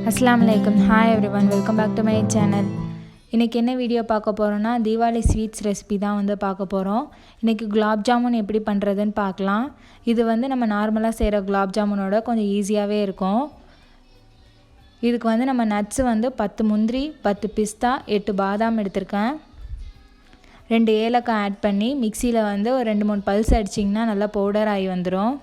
Assalamualaikum. Hi everyone, welcome back to my channel. இன்னைக்கு என்ன video பார்க்க போறோம்னா தீபாவளி ஸ்வீட்ஸ் ரெசிபி தான் வந்து பார்க்க போறோம். இன்னைக்கு குலாப் ஜாமுன் எப்படி பண்றதுன்னு பார்க்கலாம். இது வந்து நம்ம நார்மலா செய்யற குலாப் ஜாமுனோட கொஞ்சம் ஈஸியாவே இருக்கும். இதுக்கு வந்து நம்ம நட்ஸ் வந்து 10 முந்திரி, 10 பிஸ்தா, 8 பாதாம் எடுத்துர்க்கேன். 2 ஏலக்காய் ஆட் பண்ணி மிக்ஸில வந்து ஒரு 2-3 பல்ஸ் அடிச்சிங்கனா நல்லா பவுடர் ஆகி வந்துரும்.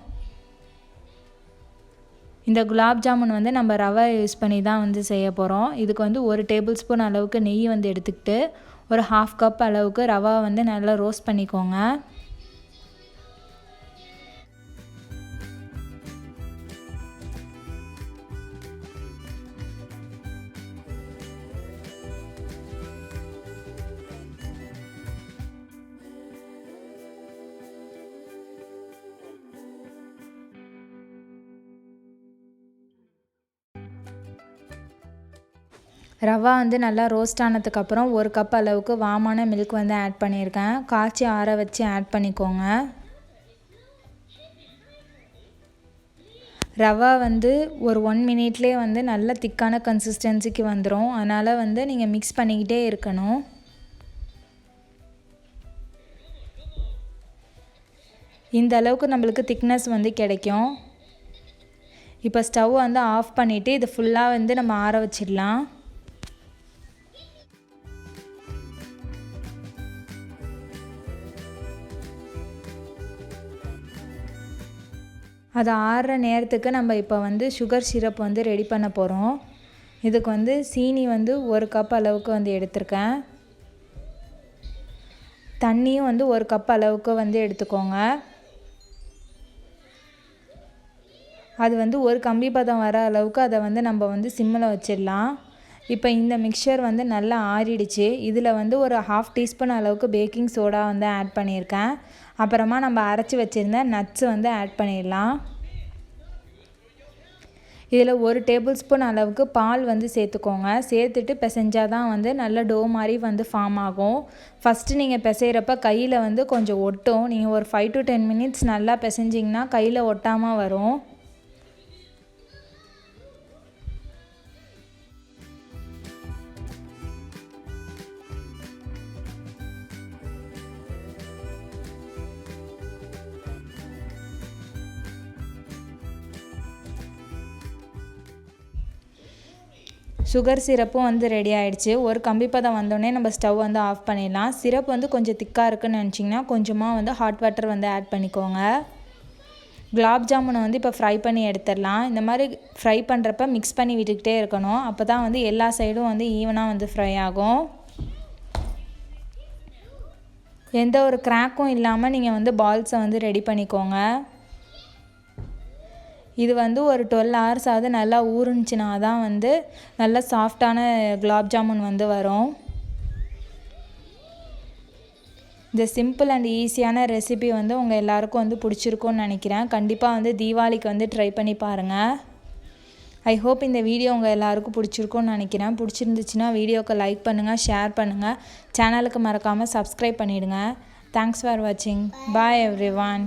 இந்த குலாப் ஜாமுன் வந்து நம்ம ரவை யூஸ் பண்ணி தான் வந்து செய்ய போறோம். இதுக்கு வந்து 1 டேபிள் ஸ்பூன் அளவுக்கு நெய் வந்து எடுத்துக்கிட்டு ஒரு 1/2 கப் அளவுக்கு ரவை வந்து நல்லா ரோஸ்ட் பண்ணிக்கோங்க. ரவா வந்து நல்லா ரோஸ்ட் ஆனதுக்கு அப்புறம் 1 கப் அளவுக்கு வாமான மில்க் வந்து ஆட் பண்ணியிருக்கேன். காய்ச்சி ஆற வச்சு ஆட் பண்ணிக்கோங்க. ரவா வந்து ஒரு 1 மினிட்லேயே வந்து நல்ல திக்கான கன்சிஸ்டன்சிக்கு வந்துடும். அதனால் வந்து நீங்கள் மிக்ஸ் பண்ணிக்கிட்டே இருக்கணும். இந்த அளவுக்கு நம்மளுக்கு திக்னஸ் வந்து கிடைக்கும். இப்போ ஸ்டவ் வந்து ஆஃப் பண்ணிவிட்டு இது ஃபுல்லாக வந்து நம்ம ஆற வச்சிடலாம். அது ஆறுற நேரத்துக்கு நம்ம இப்போ வந்து சுகர் சிரப் வந்து ரெடி பண்ண போகிறோம். இதுக்கு வந்து சீனி வந்து 1 கப் அளவுக்கு வந்து எடுத்திருக்கேன். தண்ணியும் வந்து 1 கப் அளவுக்கு வந்து எடுத்துக்கோங்க. அது வந்து ஒரு கம்பி பதம் வர அளவுக்கு அதை வந்து நம்ம வந்து சிம்மில் வச்சிடலாம். இப்போ இந்த மிக்சர் வந்து நல்லா ஆறிடுச்சு. இதில் வந்து ஒரு 1/2 டீஸ்பூன் அளவுக்கு பேக்கிங் சோடா வந்து ஆட் பண்ணியிருக்கேன். அப்புறமா நம்ம அரைச்சி வச்சுருந்த நட்ஸ் வந்து ஆட் பண்ணிடலாம். இதில் 1 டேபிள் ஸ்பூன் அளவுக்கு பால் வந்து சேர்த்துக்கோங்க. சேர்த்துட்டு பிசைஞ்சால் தான் வந்து நல்ல டோ மாதிரி வந்து ஃபார்ம் ஆகும். ஃபஸ்ட்டு நீங்கள் பிசைகிறப்ப கையில் வந்து கொஞ்சம் ஒட்டும். நீங்கள் ஒரு 5 to 10 மினிட்ஸ் நல்லா பிசைஞ்சிங்கன்னா கையில் ஒட்டாமல் வரும். சுகர் சிரப்பும் வந்து ரெடி ஆகிடுச்சு. ஒரு கம்பி பதம் வந்தோடனே நம்ம ஸ்டவ் வந்து ஆஃப் பண்ணிடலாம். சிரப் வந்து கொஞ்சம் திக்காக இருக்குன்னு நினச்சிங்கன்னா கொஞ்சமாக வந்து ஹாட் வாட்டர் வந்து ஆட் பண்ணிக்கோங்க. குலாப் ஜாமுனை வந்து இப்போ ஃப்ரை பண்ணி எடுத்துடலாம். இந்த மாதிரி ஃப்ரை பண்ணுறப்ப மிக்ஸ் பண்ணி விட்டுக்கிட்டே இருக்கணும். அப்போ தான் வந்து எல்லா சைடும் வந்து ஈவனாக வந்து ஃப்ரை ஆகும். எந்த ஒரு கிராக்கும் இல்லாமல் நீங்கள் வந்து பால்ஸை வந்து ரெடி பண்ணிக்கோங்க. இது வந்து ஒரு 12 hours ஆகுது நல்லா ஊறுனுச்சுனா தான் வந்து நல்ல சாஃப்டான குலாப் ஜாமுன் வந்து வரும். இந்த சிம்பிள் அண்ட் ஈஸியான ரெசிபி வந்து உங்கள் எல்லாருக்கும் வந்து பிடிச்சிருக்கும்னு நினைக்கிறேன். கண்டிப்பாக வந்து தீபாவளிக்கு வந்து ட்ரை பண்ணி பாருங்கள். ஐ ஹோப் இந்த வீடியோ உங்கள் எல்லாருக்கும் பிடிச்சிருக்கும்னு நினைக்கிறேன். பிடிச்சிருந்துச்சுன்னா வீடியோக்கு லைக் பண்ணுங்கள், ஷேர் பண்ணுங்கள், சேனலுக்கு மறக்காமல் சப்ஸ்கிரைப் பண்ணிவிடுங்க. தேங்க்ஸ் ஃபார் வாட்சிங். பாய் எவ்ரிவான்.